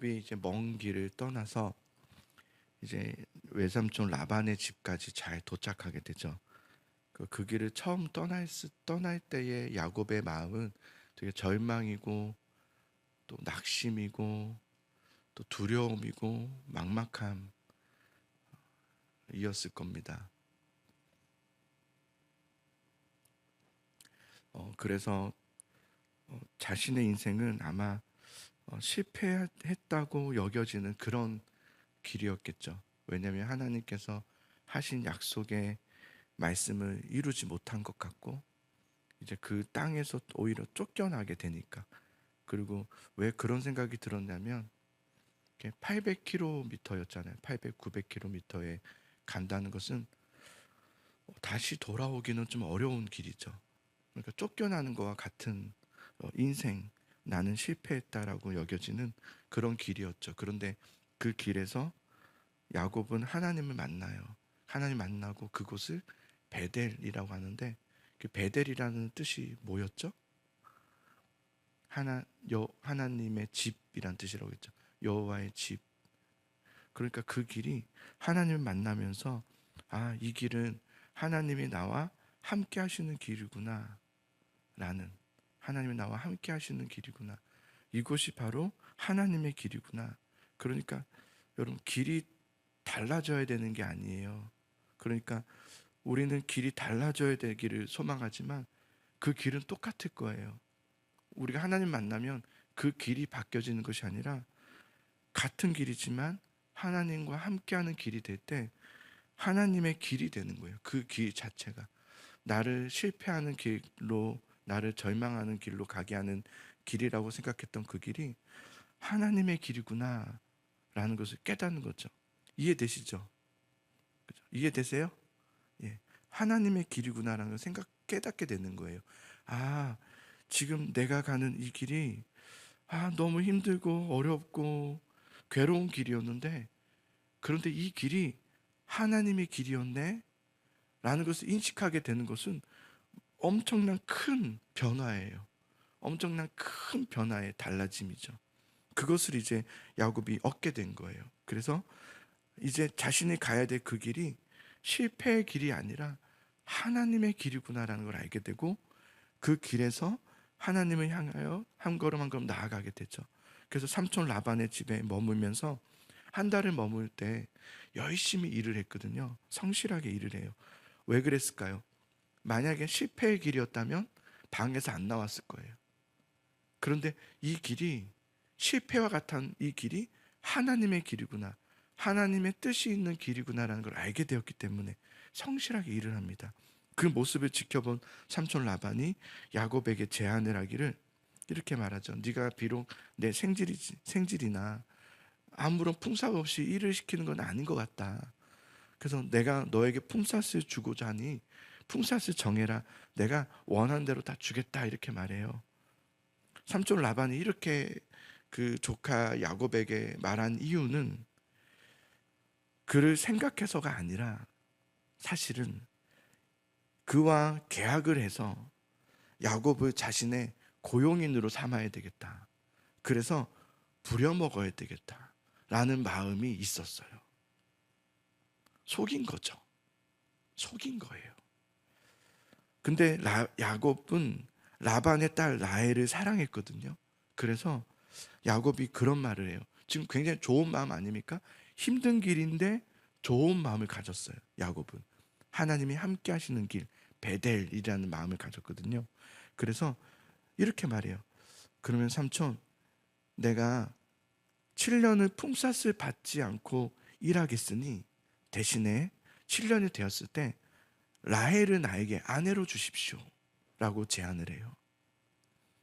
야곱이 이제 먼 길을 떠나서 이제 외삼촌 라반의 집까지 잘 도착하게 되죠. 그 길을 처음 떠날 때의 야곱의 마음은 되게 절망이고 또 낙심이고 또 두려움이고 막막함이었을 겁니다. 그래서 자신의 인생은 아마 실패했다고 여겨지는 그런 길이었겠죠. 왜냐하면 하나님께서 하신 약속의 말씀을 이루지 못한 것 같고 이제 그 땅에서 오히려 쫓겨나게 되니까. 그리고 왜 그런 생각이 들었냐면 800km였잖아요. 800, 900km에 간다는 것은 다시 돌아오기는 좀 어려운 길이죠. 그러니까 쫓겨나는 것과 같은 인생, 나는 실패했다라고 여겨지는 그런 길이었죠. 그런데 그 길에서 야곱은 하나님을 만나요. 하나님 만나고 그곳을 베델이라고 하는데 그 베델이라는 뜻이 뭐였죠? 하나님의 집이란 뜻이라고 했죠. 여호와의 집. 그러니까 그 길이 하나님을 만나면서 이 길은 하나님이 나와 함께 하시는 길이구나 라는, 하나님이 나와 함께 하시는 길이구나, 이곳이 바로 하나님의 길이구나. 그러니까 여러분, 길이 달라져야 되는 게 아니에요. 그러니까 우리는 길이 달라져야 되기를 소망하지만 그 길은 똑같을 거예요. 우리가 하나님 만나면 그 길이 바뀌어지는 것이 아니라 같은 길이지만 하나님과 함께하는 길이 될 때 하나님의 길이 되는 거예요. 그 길 자체가 나를 실패하는 길로, 나를 절망하는 길로 가게 하는 길이라고 생각했던 그 길이 하나님의 길이구나 라는 것을 깨닫는 거죠. 이해되시죠? 그죠? 이해되세요? 예. 하나님의 길이구나라는 걸 깨닫게 되는 거예요. 지금 내가 가는 이 길이 너무 힘들고 어렵고 괴로운 길이었는데, 그런데 이 길이 하나님의 길이었네 라는 것을 인식하게 되는 것은 엄청난 큰 변화예요. 엄청난 큰 변화의 달라짐이죠. 그것을 이제 야곱이 얻게 된 거예요. 그래서 이제 자신이 가야 될 그 길이 실패의 길이 아니라 하나님의 길이구나라는 걸 알게 되고 그 길에서 하나님을 향하여 한 걸음 한 걸음 나아가게 되죠. 그래서 삼촌 라반의 집에 머물면서 한 달을 머물 때 열심히 일을 했거든요. 성실하게 일을 해요. 왜 그랬을까요? 만약에 실패의 길이었다면 방에서 안 나왔을 거예요. 그런데 이 길이, 실패와 같은 이 길이 하나님의 길이구나, 하나님의 뜻이 있는 길이구나라는 걸 알게 되었기 때문에 성실하게 일을 합니다. 그 모습을 지켜본 삼촌 라반이 야곱에게 제안을 하기를 이렇게 말하죠. 네가 비록 내 생질이나 아무런 풍사 없이 일을 시키는 건 아닌 것 같다. 그래서 내가 너에게 품삯을 주고자 하니 품삯을 정해라. 내가 원하는 대로 다 주겠다. 이렇게 말해요. 삼촌 라반이 이렇게 그 조카 야곱에게 말한 이유는 그를 생각해서가 아니라 사실은 그와 계약을 해서 야곱을 자신의 고용인으로 삼아야 되겠다. 그래서 부려먹어야 되겠다 라는 마음이 있었어요. 속인 거죠. 속인 거예요. 근데 야곱은 라반의 딸 라헬을 사랑했거든요. 그래서 야곱이 그런 말을 해요. 지금 굉장히 좋은 마음 아닙니까? 힘든 길인데 좋은 마음을 가졌어요. 야곱은 하나님이 함께 하시는 길, 베델이라는 마음을 가졌거든요. 그래서 이렇게 말해요. 그러면 삼촌, 내가 7년을 품삯을 받지 않고 일하겠으니 대신에 7년이 되었을 때 라헬을 나에게 아내로 주십시오 라고 제안을 해요.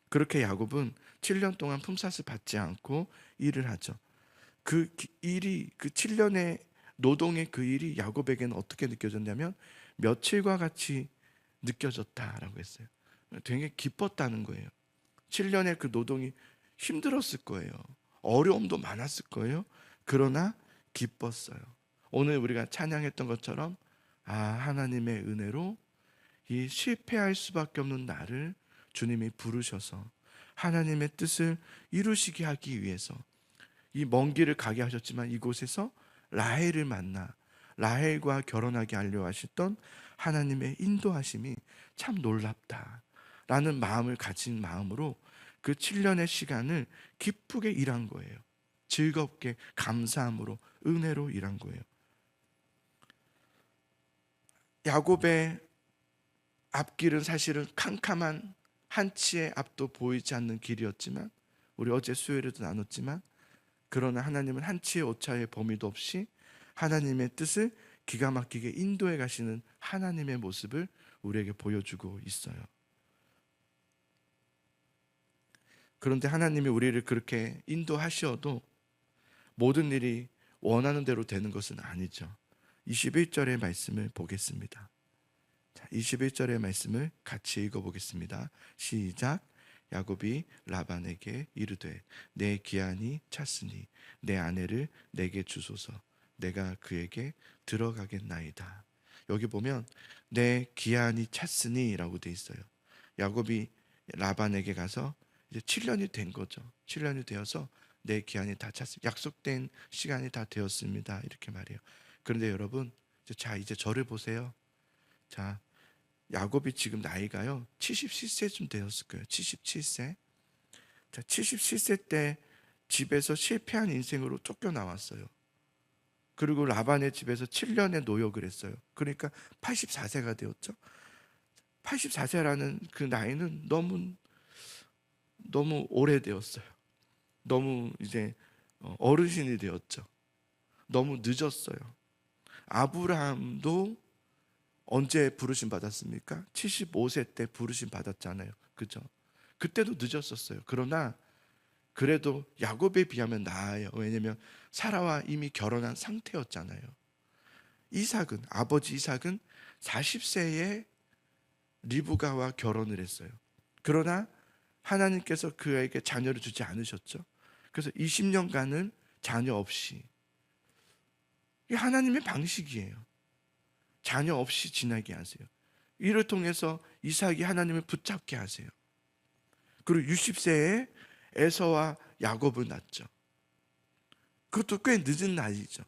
그렇게 야곱은 7년 동안 품삯을 받지 않고 일을 하죠. 그 7년의 노동의 그 일이 야곱에게는 어떻게 느껴졌냐면 며칠과 같이 느껴졌다라고 했어요. 되게 기뻤다는 거예요. 7년의 그 노동이 힘들었을 거예요. 어려움도 많았을 거예요. 그러나 기뻤어요. 오늘 우리가 찬양했던 것처럼 하나님의 은혜로 이 실패할 수밖에 없는 나를 주님이 부르셔서 하나님의 뜻을 이루시게 하기 위해서 이 먼 길을 가게 하셨지만 이곳에서 라헬을 만나 라헬과 결혼하게 하려 하셨던 하나님의 인도하심이 참 놀랍다라는 마음을 가진 마음으로 그 7년의 시간을 기쁘게 일한 거예요. 즐겁게 감사함으로 은혜로 일한 거예요. 야곱의 앞길은 사실은 캄캄한 한치의 앞도 보이지 않는 길이었지만, 우리 어제 수요일에도 나눴지만, 그러나 하나님은 한치의 오차의 범위도 없이 하나님의 뜻을 기가 막히게 인도해 가시는 하나님의 모습을 우리에게 보여주고 있어요. 그런데 하나님이 우리를 그렇게 인도하셔도 모든 일이 원하는 대로 되는 것은 아니죠. 21절의 말씀을 보겠습니다. 자, 21절의 말씀을 같이 읽어보겠습니다. 시작. 야곱이 라반에게 이르되 내 기한이 찼으니 내 아내를 내게 주소서. 내가 그에게 들어가겠나이다. 여기 보면 내 기한이 찼으니 라고 돼 있어요. 야곱이 라반에게 가서 이제 7년이 된 거죠. 7년이 되어서 내 기한이 다 찼습니다. 약속된 시간이 다 되었습니다. 이렇게 말해요. 그런데 여러분, 자, 이제 저를 보세요. 자, 야곱이 지금 나이가요 77세쯤 되었을 거예요. 77세. 자, 77세 때 집에서 실패한 인생으로 쫓겨나왔어요. 그리고 라반의 집에서 7년의 노역을 했어요. 그러니까 84세가 되었죠. 84세라는 그 나이는 너무 오래되었어요. 너무 이제 어르신이 되었죠. 너무 늦었어요. 아브라함도 언제 부르심 받았습니까? 75세 때 부르심 받았잖아요. 그죠? 그때도 늦었었어요. 그러나 그래도 야곱에 비하면 나아요. 왜냐하면 사라와 이미 결혼한 상태였잖아요. 아버지 이삭은 40세에 리브가와 결혼을 했어요. 그러나 하나님께서 그에게 자녀를 주지 않으셨죠. 그래서 20년간은 자녀 없이, 이게 하나님의 방식이에요. 자녀 없이 지나게 하세요. 이를 통해서 이삭이 하나님을 붙잡게 하세요. 그리고 60세에 에서와 야곱을 낳죠. 그것도 꽤 늦은 나이죠.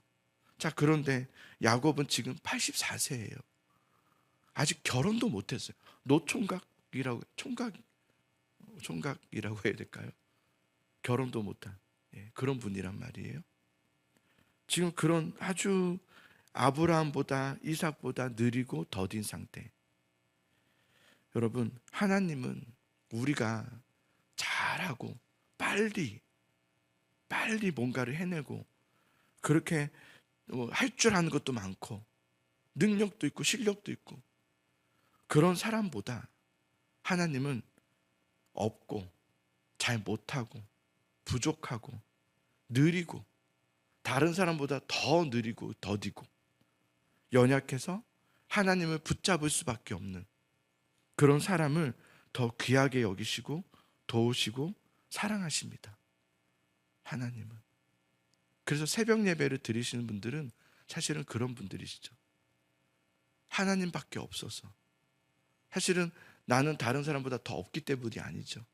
자, 그런데 야곱은 지금 84세예요. 아직 결혼도 못했어요. 총각이라고 해야 될까요? 결혼도 못한 그런 분이란 말이에요. 지금 그런 아주 아브라함보다 이삭보다 느리고 더딘 상태. 여러분, 하나님은 우리가 잘하고 빨리 뭔가를 해내고 그렇게 할 줄 아는 것도 많고 능력도 있고 실력도 있고 그런 사람보다 하나님은 없고 잘 못하고 부족하고 느리고 다른 사람보다 더 느리고 더디고 연약해서 하나님을 붙잡을 수밖에 없는 그런 사람을 더 귀하게 여기시고 도우시고 사랑하십니다. 하나님은. 그래서 새벽 예배를 드리시는 분들은 사실은 그런 분들이시죠. 하나님밖에 없어서. 사실은 나는 다른 사람보다 더 없기 때문이 아니죠.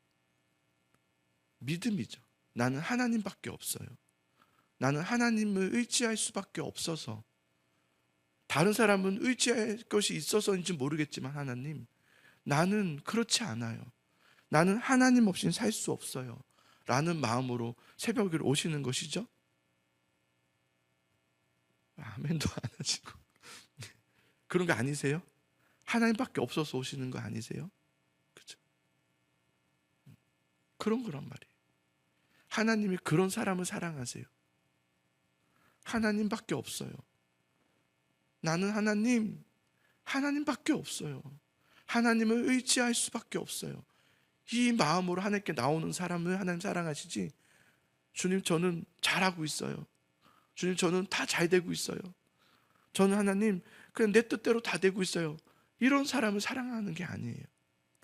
믿음이죠. 나는 하나님밖에 없어요. 나는 하나님을 의지할 수밖에 없어서. 다른 사람은 의지할 것이 있어서인지 모르겠지만 하나님, 나는 그렇지 않아요. 나는 하나님 없이는 살 수 없어요. 라는 마음으로 새벽에 오시는 것이죠. 아멘도 안 하시고 그런 거 아니세요? 하나님밖에 없어서 오시는 거 아니세요? 그렇죠? 그런 거란 말이에요. 하나님이 그런 사람을 사랑하세요. 하나님밖에 없어요. 나는 하나님밖에 없어요. 하나님을 의지할 수밖에 없어요. 이 마음으로 하나님께 나오는 사람을 하나님 사랑하시지, 주님 저는 잘하고 있어요, 주님 저는 다 잘 되고 있어요, 저는 하나님 그냥 내 뜻대로 다 되고 있어요, 이런 사람을 사랑하는 게 아니에요.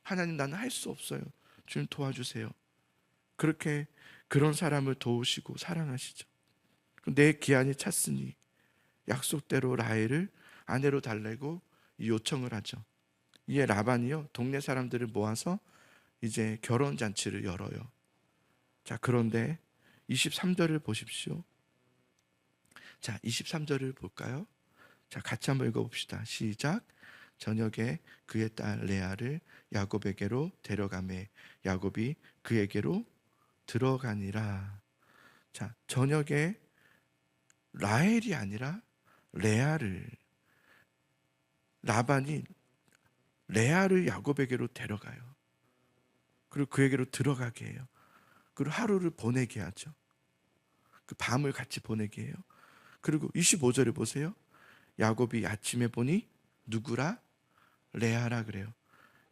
하나님 나는 할 수 없어요, 주님 도와주세요. 그렇게 그런 사람을 도우시고 사랑하시죠. 내 기한이 찼으니 약속대로 라헬을 아내로 달래고 요청을 하죠. 이에 라반이요 동네 사람들을 모아서 이제 결혼 잔치를 열어요. 자, 그런데 23절을 보십시오. 자, 23절을 볼까요? 자, 같이 한번 읽어봅시다. 시작. 저녁에 그의 딸 레아를 야곱에게로 데려가매 야곱이 그에게로 들어가니라. 자, 저녁에 라헬이 아니라 레아를, 라반이 레아를 야곱에게로 데려가요. 그리고 그에게로 들어가게 해요. 그리고 하루를 보내게 하죠. 그 밤을 같이 보내게 해요. 그리고 25절을 보세요. 야곱이 아침에 보니 누구라? 레아라 그래요.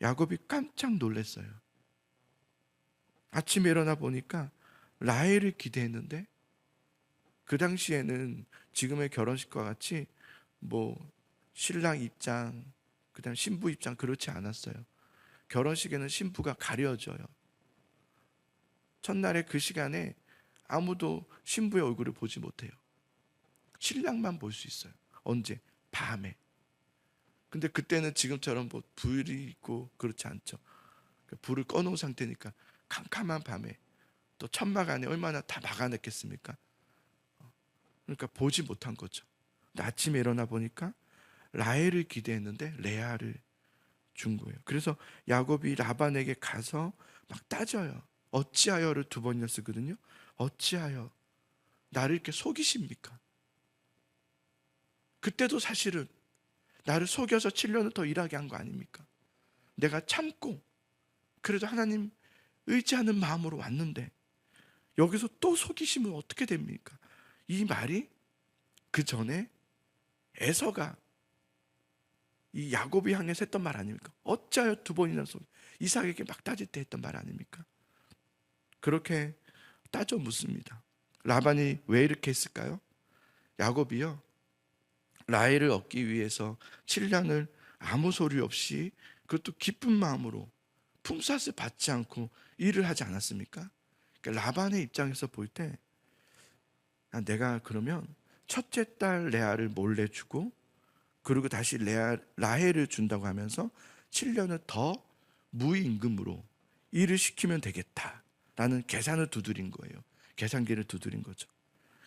야곱이 깜짝 놀랐어요. 아침에 일어나 보니까 라헬을 기대했는데 그 당시에는 지금의 결혼식과 같이 뭐 신랑 입장, 그다음 신부 입장 그렇지 않았어요. 결혼식에는 신부가 가려져요. 첫날에 그 시간에 아무도 신부의 얼굴을 보지 못해요. 신랑만 볼 수 있어요. 언제? 밤에. 근데 그때는 지금처럼 뭐 불이 있고 그렇지 않죠. 불을 꺼놓은 상태니까 캄캄한 밤에 또 천막 안에 얼마나 다 막아냈겠습니까? 그러니까 보지 못한 거죠. 근데 아침에 일어나 보니까 라헬을 기대했는데 레아를 준 거예요. 그래서 야곱이 라반에게 가서 막 따져요. 어찌하여를 2번이나 쓰거든요. 어찌하여 나를 이렇게 속이십니까? 그때도 사실은 나를 속여서 7년을 더 일하게 한 거 아닙니까? 내가 참고 그래도 하나님 의지하는 마음으로 왔는데 여기서 또 속이시면 어떻게 됩니까? 이 말이 그 전에 에서가 이 야곱이 향해서 했던 말 아닙니까? 어찌하여 2번이나 속여 이삭에게 막 따질 때 했던 말 아닙니까? 그렇게 따져 묻습니다. 라반이 왜 이렇게 했을까요? 야곱이요 라헬을 얻기 위해서 7년을 아무 소리 없이 그것도 기쁜 마음으로 품삯을 받지 않고 일을 하지 않았습니까? 그러니까 라반의 입장에서 볼 때 내가 그러면 첫째 딸 레아를 몰래 주고 그리고 다시 라헬을 준다고 하면서 7년을 더 무임금으로 일을 시키면 되겠다라는 계산을 두드린 거예요. 계산기를 두드린 거죠.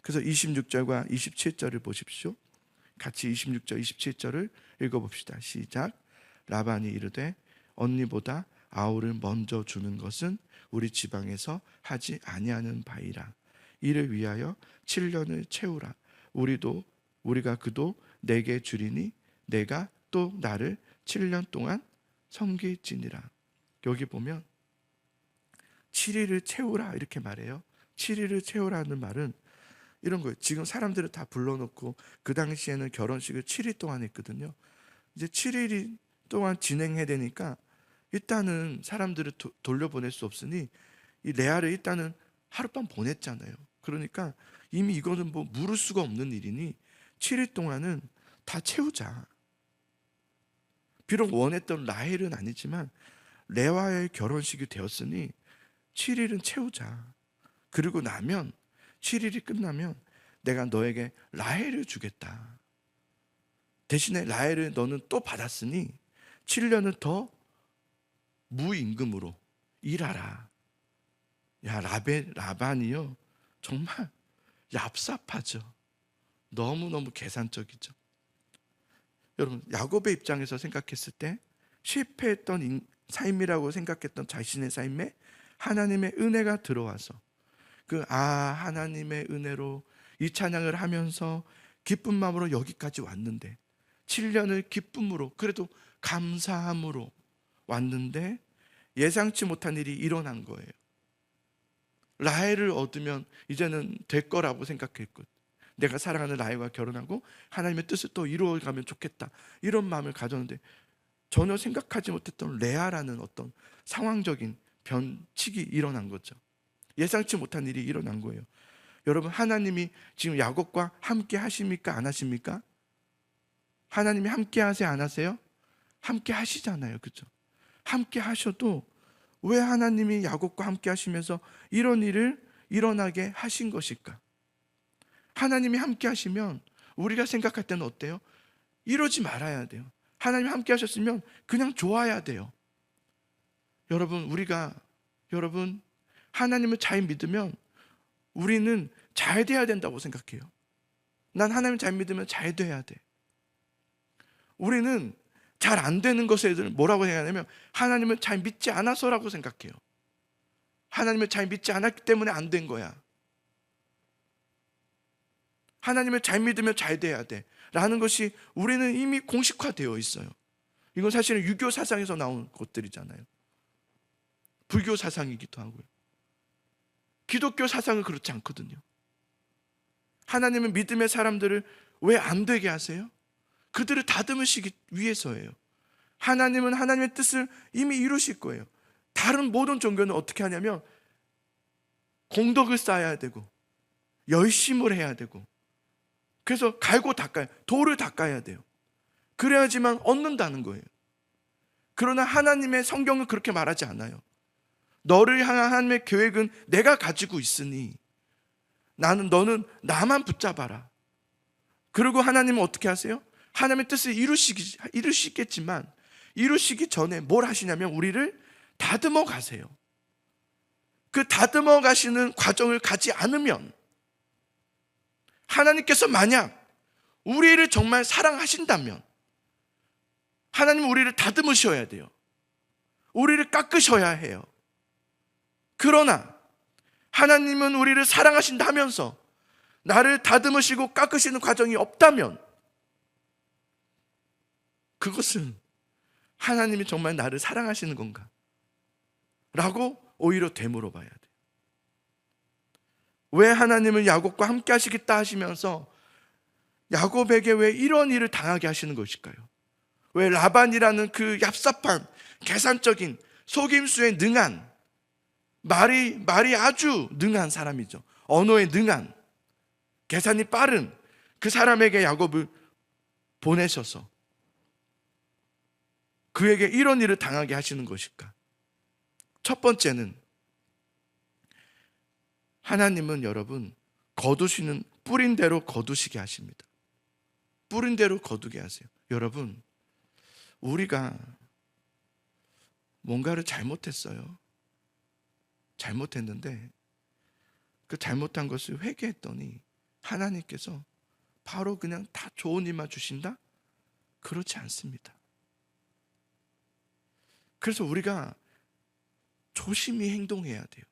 그래서 26절과 27절을 보십시오. 같이 26절, 27절을 읽어봅시다. 시작. 라반이 이르되 언니보다 아우를 먼저 주는 것은 우리 지방에서 하지 아니하는 바이라. 이를 위하여 7년을 채우라. 우리가 그도 내게 주리니 내가 또 나를 7년 동안 섬길지니라. 여기 보면 7일을 채우라 이렇게 말해요. 7일을 채우라는 말은 이런 거예요. 지금 사람들을 다 불러놓고 그 당시에는 결혼식을 7일 동안 했거든요. 이제 7일 동안 진행해야 되니까 일단은 사람들을 돌려보낼 수 없으니 이 레아를 일단은 하룻밤 보냈잖아요. 그러니까 이미 이거는 뭐 물을 수가 없는 일이니 7일 동안은 다 채우자. 비록 원했던 라헬은 아니지만 레아의 결혼식이 되었으니 7일은 채우자. 그리고 나면 7일이 끝나면 내가 너에게 라헬을 주겠다. 대신에 라헬을 너는 또 받았으니 7년을 더 무임금으로 일하라. 야, 라반이요 정말 얍삽하죠. 너무너무 계산적이죠. 여러분, 야곱의 입장에서 생각했을 때 실패했던 삶이라고 생각했던 자신의 삶에 하나님의 은혜가 들어와서 하나님의 은혜로 이 찬양을 하면서 기쁜 마음으로 여기까지 왔는데 7년을 기쁨으로 그래도 감사함으로 왔는데 예상치 못한 일이 일어난 거예요. 라헬을 얻으면 이제는 될 거라고 생각했거든. 내가 사랑하는 라헬과 결혼하고 하나님의 뜻을 또 이루어가면 좋겠다 이런 마음을 가졌는데 전혀 생각하지 못했던 레아라는 어떤 상황적인 변칙이 일어난 거죠. 예상치 못한 일이 일어난 거예요. 여러분, 하나님이 지금 야곱과 함께 하십니까? 안 하십니까? 하나님이 함께 하세요? 안 하세요? 함께 하시잖아요. 그렇죠? 함께 하셔도 왜 하나님이 야곱과 함께 하시면서 이런 일을 일어나게 하신 것일까? 하나님이 함께 하시면 우리가 생각할 때는 어때요? 이러지 말아야 돼요. 하나님 함께 하셨으면 그냥 좋아야 돼요. 여러분, 하나님을 잘 믿으면 우리는 잘 돼야 된다고 생각해요. 난 하나님 잘 믿으면 잘 돼야 돼. 우리는 잘 안 되는 것에 대해서 뭐라고 생각하냐면 하나님을 잘 믿지 않아서라고 생각해요. 하나님을 잘 믿지 않았기 때문에 안 된 거야. 하나님을 잘 믿으면 잘 돼야 돼 라는 것이 우리는 이미 공식화되어 있어요. 이건 사실은 유교 사상에서 나온 것들이잖아요. 불교 사상이기도 하고요. 기독교 사상은 그렇지 않거든요. 하나님은 믿음의 사람들을 왜 안 되게 하세요? 그들을 다듬으시기 위해서예요. 하나님은 하나님의 뜻을 이미 이루실 거예요. 다른 모든 종교는 어떻게 하냐면 공덕을 쌓아야 되고 열심을 해야 되고 그래서 갈고 닦아야, 돌을 닦아야 돼요. 그래야지만 얻는다는 거예요. 그러나 하나님의 성경은 그렇게 말하지 않아요. 너를 향한 하나님의 계획은 내가 가지고 있으니 너는 나만 붙잡아라. 그리고 하나님은 어떻게 하세요? 하나님의 뜻을 이루시겠지만 이루시기 전에 뭘 하시냐면 우리를 다듬어 가세요. 그 다듬어 가시는 과정을 가지 않으면 하나님께서 만약 우리를 정말 사랑하신다면 하나님은 우리를 다듬으셔야 돼요. 우리를 깎으셔야 해요. 그러나 하나님은 우리를 사랑하신다면서 나를 다듬으시고 깎으시는 과정이 없다면 그것은 하나님이 정말 나를 사랑하시는 건가? 라고 오히려 되물어봐야 돼요. 왜 하나님은 야곱과 함께 하시겠다 하시면서 야곱에게 왜 이런 일을 당하게 하시는 것일까요? 왜 라반이라는 그 얍삽한 계산적인 속임수에 능한 말이 아주 능한 사람이죠. 언어에 능한 계산이 빠른 그 사람에게 야곱을 보내셔서 그에게 이런 일을 당하게 하시는 것일까? 첫 번째는 하나님은 여러분 거두시는 뿌린 대로 거두시게 하십니다. 뿌린 대로 거두게 하세요. 여러분 우리가 뭔가를 잘못했어요. 잘못했는데 그 잘못한 것을 회개했더니 하나님께서 바로 그냥 다 좋은 일만 주신다? 그렇지 않습니다. 그래서 우리가 조심히 행동해야 돼요.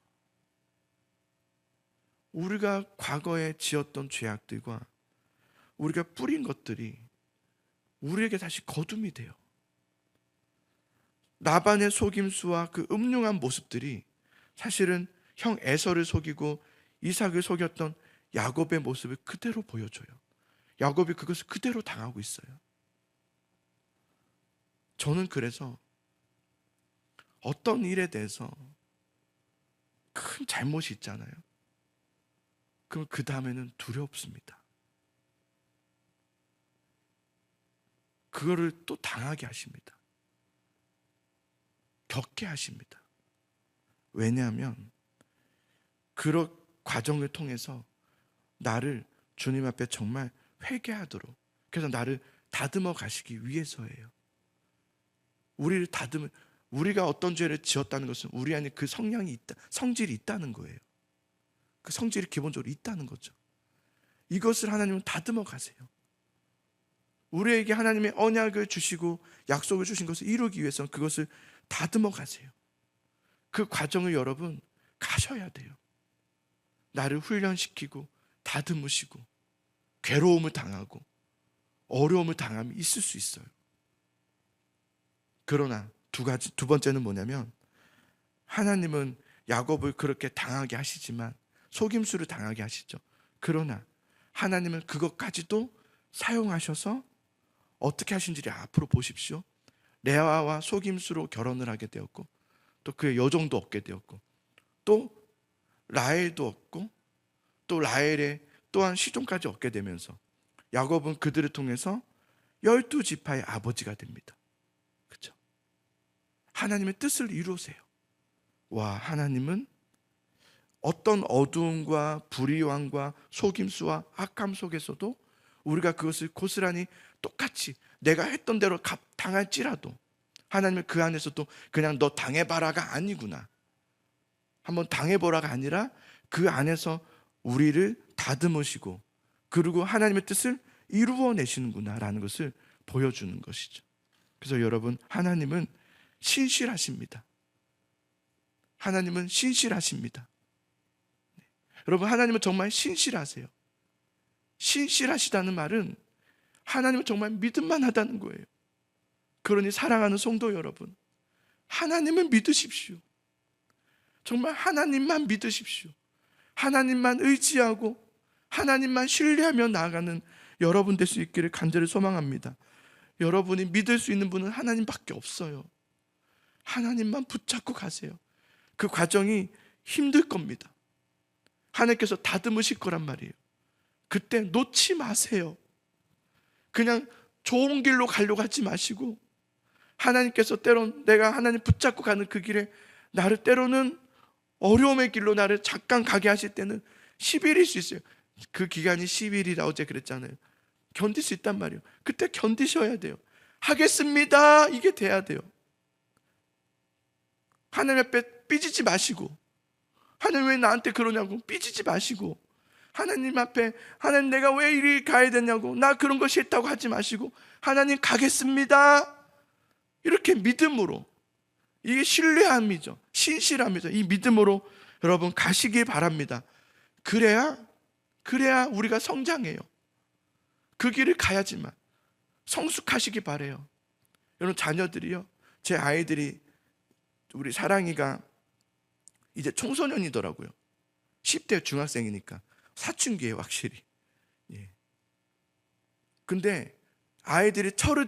우리가 과거에 지었던 죄악들과 우리가 뿌린 것들이 우리에게 다시 거둠이 돼요. 라반의 속임수와 그 음흉한 모습들이 사실은 형 에서를 속이고 이삭을 속였던 야곱의 모습을 그대로 보여줘요. 야곱이 그것을 그대로 당하고 있어요. 저는 그래서 어떤 일에 대해서 큰 잘못이 있잖아요. 그럼 그 다음에는 두렵습니다. 그거를 또 당하게 하십니다. 겪게 하십니다. 왜냐하면 그런 과정을 통해서 나를 주님 앞에 정말 회개하도록, 그래서 나를 다듬어 가시기 위해서예요. 우리가 어떤 죄를 지었다는 것은 우리 안에 그 성질이 있다는 거예요. 그 성질이 기본적으로 있다는 거죠. 이것을 하나님은 다듬어 가세요. 우리에게 하나님의 언약을 주시고 약속을 주신 것을 이루기 위해서는 그것을 다듬어 가세요. 그 과정을 여러분 가셔야 돼요. 나를 훈련시키고 다듬으시고 괴로움을 당하고 어려움을 당함이 있을 수 있어요. 그러나 두 번째는 뭐냐면 하나님은 야곱을 그렇게 당하게 하시지만 속임수를 당하게 하시죠. 그러나 하나님은 그것까지도 사용하셔서 어떻게 하신지 앞으로 보십시오. 레아와 속임수로 결혼을 하게 되었고 또 그의 여종도 얻게 되었고 또 라헬도 얻고 또 라헬의 또한 시종까지 얻게 되면서 야곱은 그들을 통해서 12지파의 아버지가 됩니다. 그렇죠? 하나님의 뜻을 이루세요. 와, 하나님은 어떤 어두움과 불의왕과 속임수와 악함 속에서도 우리가 그것을 고스란히 똑같이 내가 했던 대로 당할지라도 하나님은 그 안에서도 그냥 너 당해봐라가 아니구나, 한번 당해보라가 아니라 그 안에서 우리를 다듬으시고 그리고 하나님의 뜻을 이루어내시는구나 라는 것을 보여주는 것이죠. 그래서 여러분, 하나님은 신실하십니다. 하나님은 신실하십니다. 여러분, 하나님은 정말 신실하세요. 신실하시다는 말은 하나님은 정말 믿음만 하다는 거예요. 그러니 사랑하는 성도 여러분, 하나님을 믿으십시오. 정말 하나님만 믿으십시오. 하나님만 의지하고 하나님만 신뢰하며 나아가는 여러분 될 수 있기를 간절히 소망합니다. 여러분이 믿을 수 있는 분은 하나님밖에 없어요. 하나님만 붙잡고 가세요. 그 과정이 힘들 겁니다. 하나님께서 다듬으실 거란 말이에요. 그때 놓지 마세요. 그냥 좋은 길로 가려고 하지 마시고, 하나님께서 때론 내가 하나님 붙잡고 가는 그 길에 나를 때로는 어려움의 길로 나를 잠깐 가게 하실 때는 10일일 수 있어요. 그 기간이 10일이라 어제 그랬잖아요. 견딜 수 있단 말이에요. 그때 견디셔야 돼요. 하겠습니다, 이게 돼야 돼요. 하나님 앞에 삐지지 마시고, 하나님 왜 나한테 그러냐고 삐지지 마시고, 하나님 앞에 하나님 내가 왜 이리 가야 되냐고 나 그런 거 싫다고 하지 마시고, 하나님 가겠습니다, 이렇게 믿음으로, 이게 신뢰함이죠. 신실함이죠. 이 믿음으로 여러분 가시기 바랍니다. 그래야 우리가 성장해요. 그 길을 가야지만 성숙하시기 바래요. 여러분, 자녀들이요, 제 아이들이, 우리 사랑이가 이제 청소년이더라고요. 10대 중학생이니까 사춘기예요, 확실히. 예. 근데 아이들이 철이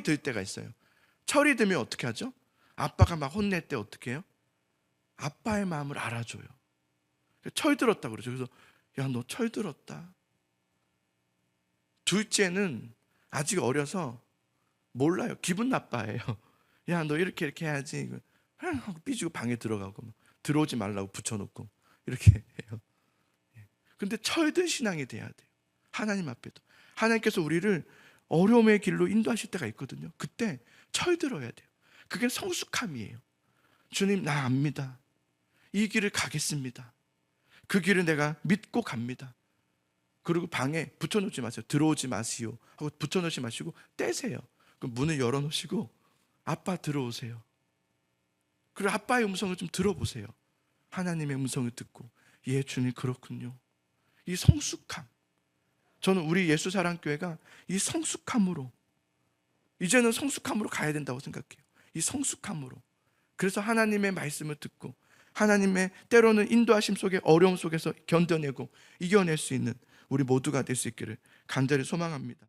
들 때가 있어요. 철이 들면 어떻게 하죠? 아빠가 막 혼낼 때 어떻게 해요? 아빠의 마음을 알아줘요. 철 들었다 그러죠. 그래서 야, 너 철 들었다. 둘째는 아직 어려서 몰라요. 기분 나빠해요. 야, 너 이렇게 해야지 하고 삐지고 방에 들어가고 들어오지 말라고 붙여놓고 이렇게 해요. 근데 철든 신앙이 돼야 돼요. 하나님 앞에도. 하나님께서 우리를 어려움의 길로 인도하실 때가 있거든요. 그때 철들어야 돼요. 그게 성숙함이에요. 주님, 나 압니다. 이 길을 가겠습니다. 그 길을 내가 믿고 갑니다. 그리고 방에 붙여놓지 마세요. 들어오지 마시오 하고 붙여놓지 마시고 떼세요. 그럼 문을 열어놓으시고 아빠 들어오세요. 그리고 아빠의 음성을 좀 들어보세요. 하나님의 음성을 듣고, 예, 주님 그렇군요. 이 성숙함, 저는 우리 예수사랑교회가 이 성숙함으로, 이제는 성숙함으로 가야 된다고 생각해요. 이 성숙함으로. 그래서 하나님의 말씀을 듣고 하나님의 때로는 인도하심 속에, 어려움 속에서 견뎌내고 이겨낼 수 있는 우리 모두가 될 수 있기를 간절히 소망합니다.